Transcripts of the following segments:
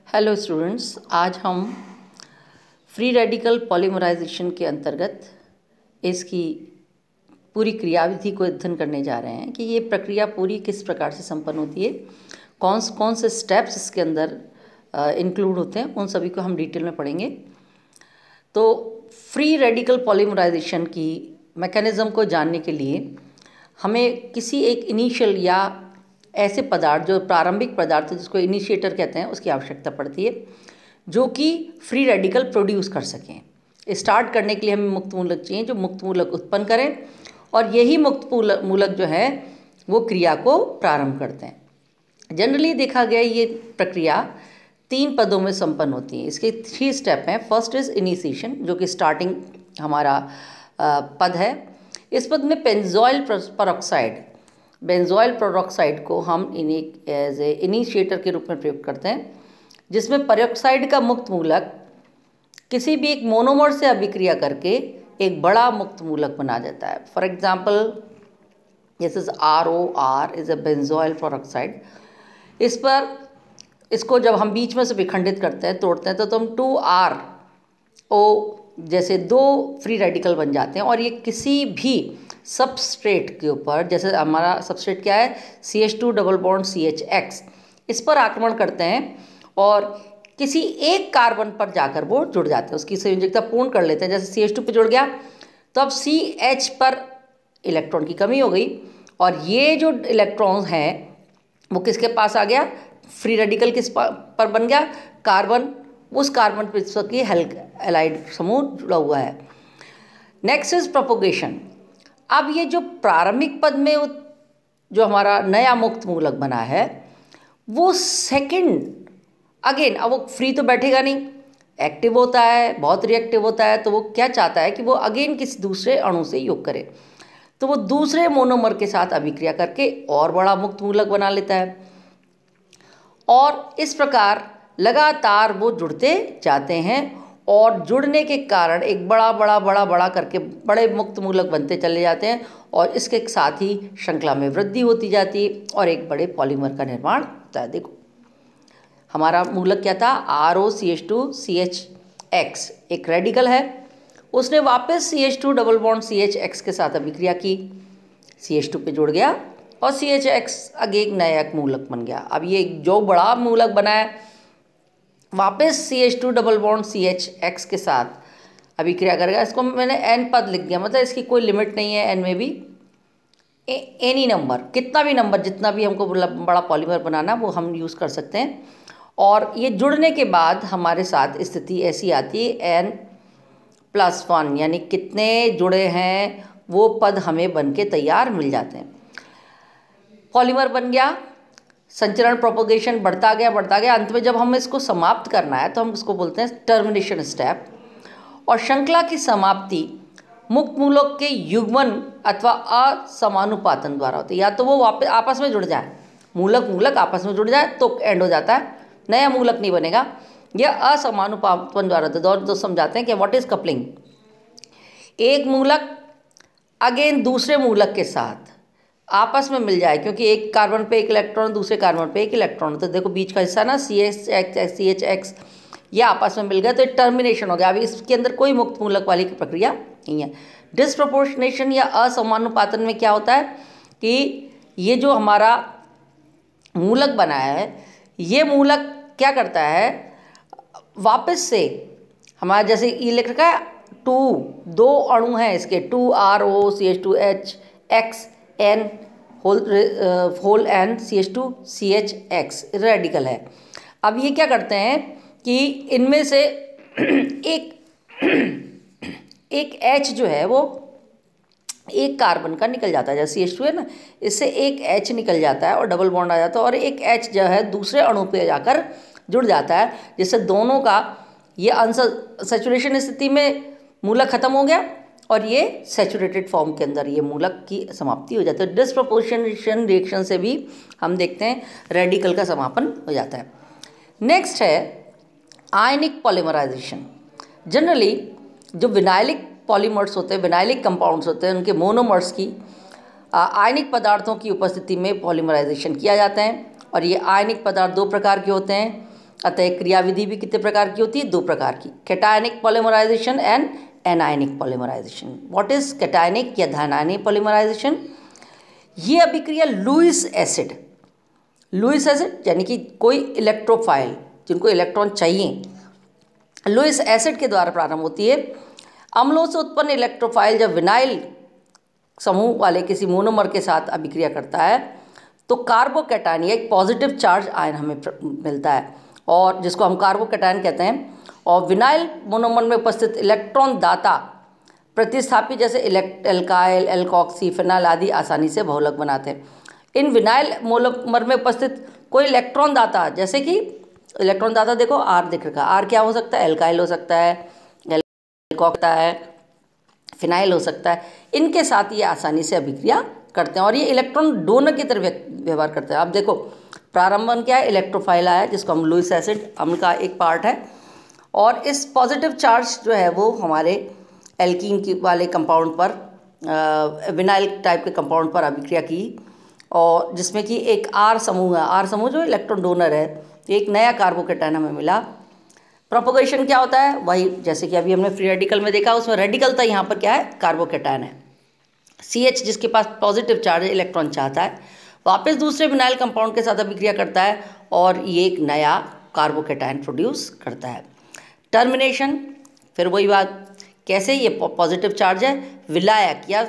Hello students, आज हम free radical polymerisation के अंतर्गत इसकी पूरी क्रियाविधि को अध्ययन करने जा रहे हैं कि ये प्रक्रिया पूरी किस प्रकार से संपन्न होती है, कौन कौन से स्टेप्स इसके अंदर इंक्लूड होते हैं, उन सभी को हम डिटेल में पढ़ेंगे। तो फ्री रेडिकल पॉलीमराइजेशन की मैकेनिज़्म को जानने के लिए हमें किसी एक इनिशियल या ऐसे पदार्थ जो प्रारंभिक पदार्थ जिसको इनिशिएटर कहते हैं उसकी आवश्यकता पड़ती है जो कि फ्री रेडिकल प्रोड्यूस कर सकें। स्टार्ट करने के लिए हमें मुक्त मूलक चाहिए जो मुक्त मूलक उत्पन्न करें और यही मुक्त मूलक जो है वो क्रिया को प्रारंभ करते हैं। जनरली देखा गया ये प्रक्रिया 3 पदों में संपन्न होती है। इसके 3 स्टेप हैं। फर्स्ट इज़ इनिशिएशन जो कि स्टार्टिंग हमारा पद है। इस पद में बेंजोइल पेरोक्साइड को हम एज ए इनिशिएटर के रूप में प्रयोग करते हैं, जिसमें पेरोक्साइड का मुक्त मूलक किसी भी एक मोनोमर से अभिक्रिया करके एक बड़ा मुक्त मूलक बना देता है। For example this is ROR is a benzoyl peroxide. इसको जब हम बीच में से विखंडित करते हैं, तोड़ते हैं, तो हम 2RO जैसे 2 फ्री रेडिकल बन जाते हैं और ये किसी भी सबस्ट्रेट के ऊपर, जैसे हमारा सबस्ट्रेट क्या है CH2 डबल बॉन्ड CHX, इस पर आक्रमण करते हैं और किसी एक कार्बन पर जाकर वो जुड़ जाते हैं, उसकी संयोजकता पूर्ण कर लेते हैं। जैसे CH2 पे जुड़ गया तो अब CH पर इलेक्ट्रॉन की कमी हो गई और ये जो इलेक्ट्रॉन्स हैं वो किसके पास आ गया, फ्री रेडिकल किस पर बन गया, कार्बन, उस कार्बन पर इसकी हैलाइड समूह जुड़ा हुआ है। Next is propagation. अब ये जो प्रारंभिक पद में जो हमारा नया मुक्त मूलक बना है वो सेकंड अगेन, अब वो फ्री तो बैठेगा नहीं, एक्टिव होता है, बहुत रिएक्टिव होता है, तो वो क्या चाहता है कि वो अगेन किसी दूसरे अणु से योग करे, तो वो दूसरे मोनोमर के साथ अभिक्रिया करके और बड़ा मुक्त मूलक बना लेता है और इस प्रकार लगातार वो जुड़ते जाते हैं और जुड़ने के कारण एक बड़ा करके बड़े मुक्त मूलक बनते चले जाते हैं और इसके साथ ही श्रृंखला में वृद्धि होती जाती है और एक बड़े पॉलीमर का निर्माण होता है। देखो हमारा मूलक क्या था, ROCH2 CHX एक रेडिकल है, उसने वापस CH2 डबल बॉन्ड CHX के साथ अभिक्रिया की, CH2 पे जुड़ गया और CHX आगे एक नया मूलक बन गया। अब ये जो बड़ा मूलक बना है वापस CH2 डबल बॉन्ड CHX के साथ अभिक्रिया करेगा। इसको मैंने N पद लिख दिया, मतलब इसकी कोई लिमिट नहीं है, N में भी एनी नंबर, कितना भी नंबर, जितना भी हमको बड़ा पॉलीमर बनाना वो हम यूज़ कर सकते हैं। और ये जुड़ने के बाद हमारे साथ स्थिति ऐसी आती है N+1, यानी कितने जुड़े हैं वो पद हमें बन के तैयार मिल जाते हैं। पॉलीमर बन गया, संचरण प्रोपोगेशन बढ़ता गया, अंत में जब हम इसको समाप्त करना है तो हम इसको बोलते हैं टर्मिनेशन स्टेप। और श्रृंखला की समाप्ति मुक्त मूलक के युग्मन अथवा असमानुपातन द्वारा होती है। या तो वो वापस आपस में जुड़ जाए, मूलक आपस में जुड़ जाए तो एंड हो जाता है, नया मूलक नहीं बनेगा। यह असमानुपातन द्वारा तो समझाते हैं कि व्हाट इज कपलिंग। एक मूलक अगेन दूसरे मूलक के साथ आपस में मिल जाए, क्योंकि एक कार्बन पे एक इलेक्ट्रॉन, दूसरे कार्बन पे एक इलेक्ट्रॉन, तो देखो बीच का हिस्सा ना CHX ये आपस में मिल गया तो ये टर्मिनेशन हो गया। अभी इसके अंदर कोई मुक्त मूलक वाली प्रक्रिया नहीं है। डिस्प्रपोर्शनेशन या असमानुपातन में क्या होता है कि ये जो हमारा मूलक बना है ये मूलक क्या करता है, वापस से हमारा जैसे ये लिख रखा है 2 अणु हैं इसके, 2ROCH2H N होल N CH2 CHX रेडिकल है। अब ये क्या करते हैं कि इनमें से एक H जो है वो एक कार्बन का निकल जाता है, जैसे CH2 है ना, इससे एक H निकल जाता है और डबल बॉन्ड आ जाता है और एक H जो है दूसरे अणु पे जाकर जुड़ जाता है, जिससे दोनों का ये अनसैचुरेशन स्थिति में मूलक खत्म हो गया और ये सैचुरेटेड फॉर्म के अंदर ये मूलक की समाप्ति हो जाती है। डिस्प्रपोर्शनेशन रिएक्शन से भी हम देखते हैं रेडिकल का समापन हो जाता है। नेक्स्ट है आयनिक पॉलीमराइजेशन। जनरली जो विनाइलिक पॉलीमर्स होते हैं, विनाइलिक कंपाउंड्स होते हैं, उनके मोनोमर्स की आयनिक पदार्थों की उपस्थिति में पॉलीमराइजेशन किया जाता है। और ये आयनिक पदार्थ 2 प्रकार के होते हैं, अतः क्रियाविधि भी कितने प्रकार की होती है? 2 प्रकार की, cationic polymerization and anionic polymerization. What is cationic या धानायनिक पॉलीमराइजेशन? ये अभिक्रिया लुईस एसिड यानी कि कोई इलेक्ट्रोफाइल जिनको इलेक्ट्रॉन चाहिए, लुईस एसिड के द्वारा प्रारंभ होती है। अम्लों से उत्पन्न इलेक्ट्रोफाइल जब विनाइल समूह वाले किसी मोनोमर के साथ अभिक्रिया करता है तो कार्बोकैटायन या एक पॉजिटिव चार्ज आयन हमें मिलता है, और जिसको हम कार्बोकैटायन कहते हैं। और विनाइल मोनोमर में उपस्थित इलेक्ट्रॉन दाता प्रतिस्थापी जैसे एल्काइल, एल्कॉक्सी, फिनाइल आदि आसानी से बहुलक बनाते हैं। इन विनाइल मोनोमर में उपस्थित कोई इलेक्ट्रॉन दाता, जैसे कि इलेक्ट्रॉन दाता देखो आर दिख रखा, आर क्या हो सकता है? एल्काइल हो सकता है, एल्कॉक्सी होता है, फिनाइल हो सकता है। इनके साथ ये आसानी से अभिक्रिया करते हैं और ये इलेक्ट्रॉन डोनर की तरह व्यवहार करते हैं। अब देखो प्रारंभन क्या है? इलेक्ट्रोफाइल आया जिसको हम लुईस एसिड अम्ल का एक पार्ट है, और इस पॉजिटिव चार्ज जो है वो हमारे एल्कीन की वाले कंपाउंड पर, विनाइल टाइप के कंपाउंड पर अभिक्रिया की, और जिसमें कि एक आर समूह है, आर समूह जो इलेक्ट्रॉन डोनर है, एक नया कार्बोकैटायन हमें मिला। प्रोपोगेशन क्या होता है? वही जैसे कि अभी हमने फ्री रेडिकल में देखा, उसमें रेडिकल था, यहाँ पर क्या है? कार्बोकैटायन है। CH जिसके पास पॉजिटिव चार्ज है, इलेक्ट्रॉन चाहता है, वापस दूसरे विनाइल कंपाउंड के साथ अभिक्रिया करता है और ये एक नया कार्बोकैटायन प्रोड्यूस करता है। टर्मिनेशन, फिर वही बात, कैसे? ये पॉजिटिव चार्ज है, विलायक या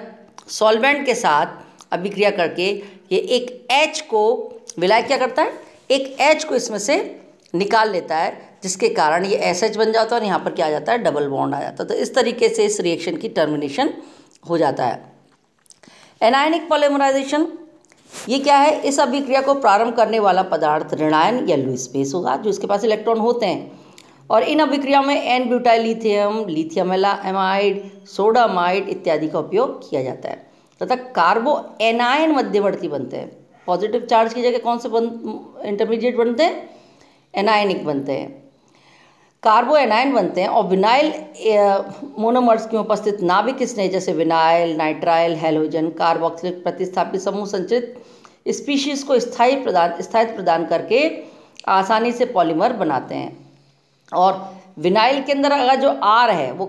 सॉल्वेंट के साथ अभिक्रिया करके ये एक H को, विलायक क्या करता है? एक H को इसमें से निकाल लेता है, जिसके कारण ये SH बन जाता है और यहाँ पर क्या आ जाता है? डबल बॉन्ड आ जाता है। तो इस तरीके से इस रिएक्शन की टर्मिनेशन हो जाता है। एनायनिक पॉलीमराइजेशन, ये क्या है? इस अभिक्रिया को प्रारंभ करने वाला पदार्थ ऋणायन या लुईस बेस होगा, जो इसके पास इलेक्ट्रॉन होते हैं, और इन अभिक्रियाओं में N butyl lithium, lithium amide, sodamide इत्यादि का उपयोग किया जाता है तथा कार्बो एनायन मध्यवर्ती बनते हैं। पॉजिटिव चार्ज की जगह कौन से इंटरमीडिएट बनते हैं? एनायनिक बनते हैं, कार्बो एनायन बनते हैं। और विनाइल मोनोमर्स की उपस्थित नाभिक स्नेह जैसे विनाइल, नाइट्राइल, हैलोजन, कार्बोक्सिलिक प्रतिस्थापित समूह संचित स्पीशीज को स्थायित्व प्रदान करके आसानी से पॉलीमर बनाते हैं। और विनाइल के अंदर अगर जो आर है वो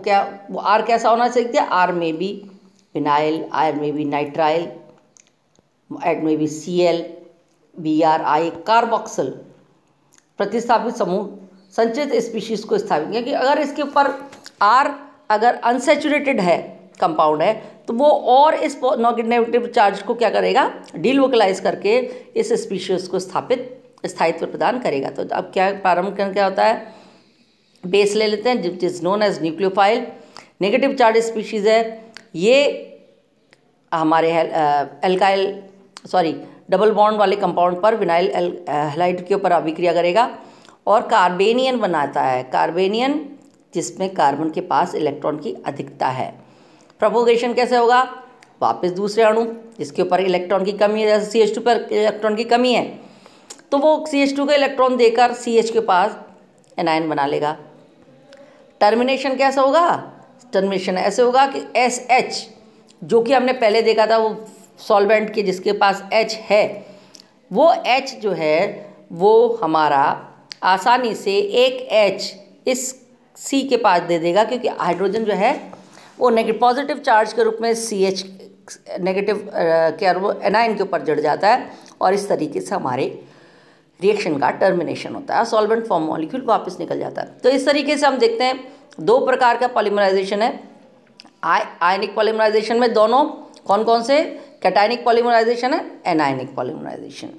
आर कैसा होना चाहिए? आर में भी विनाइल, आर में भी नाइट्राइल, एड में भी Cl, Br, कार्बोक्सिल प्रतिस्थापित समूह संचित स्पीशीज को स्थापित, क्योंकि अगर इसके ऊपर आर अगर अनसेचुरेटेड है, कंपाउंड है, तो वो और इस नेगेटिव चार्ज को क्या करेगा? डीलोकलाइज करके इस स्पीशीज को स्थायित्व प्रदान करेगा। तो अब क्या प्रारंभ क्या होता है? बेस ले लेते हैं, which is known as nucleophile. Negative charge species है, ये हमारे डबल बॉन्ड वाले कंपाउंड पर विनाइल हैलाइड के ऊपर अभिक्रिया करेगा और कार्बेनियन बनाता है, कार्बेनियन जिसमें कार्बन के पास इलेक्ट्रॉन की अधिकता है। प्रोपोगेशन कैसे होगा? वापस दूसरे अणु जिसके ऊपर इलेक्ट्रॉन की कमी है, जैसे CH2 पर इलेक्ट्रॉन की कमी है, तो वो CH2 का इलेक्ट्रॉन देकर CH के पास एनायन बना लेगा। टर्मिनेशन कैसा होगा? टर्मिनेशन ऐसे होगा कि SH जो कि हमने पहले देखा था, वो सॉल्वेंट के जिसके पास H है, वो H जो है वो हमारा आसानी से एक H इस C के पास दे देगा, क्योंकि हाइड्रोजन जो है वो पॉजिटिव चार्ज के रूप में CH नेगेटिव कार्बो एनायन के ऊपर जड़ जाता है और इस तरीके से हमारे रिएक्शन का टर्मिनेशन होता है, सॉल्वेंट फॉर्म मॉलिक्यूल वापस निकल जाता है। तो इस तरीके से हम देखते हैं 2 प्रकार का पॉलीमराइजेशन है। आयनिक पॉलीमराइजेशन में दोनों कौन कौन से? कैटायनिक पॉलीमराइजेशन है, एनायनिक पॉलीमराइजेशन।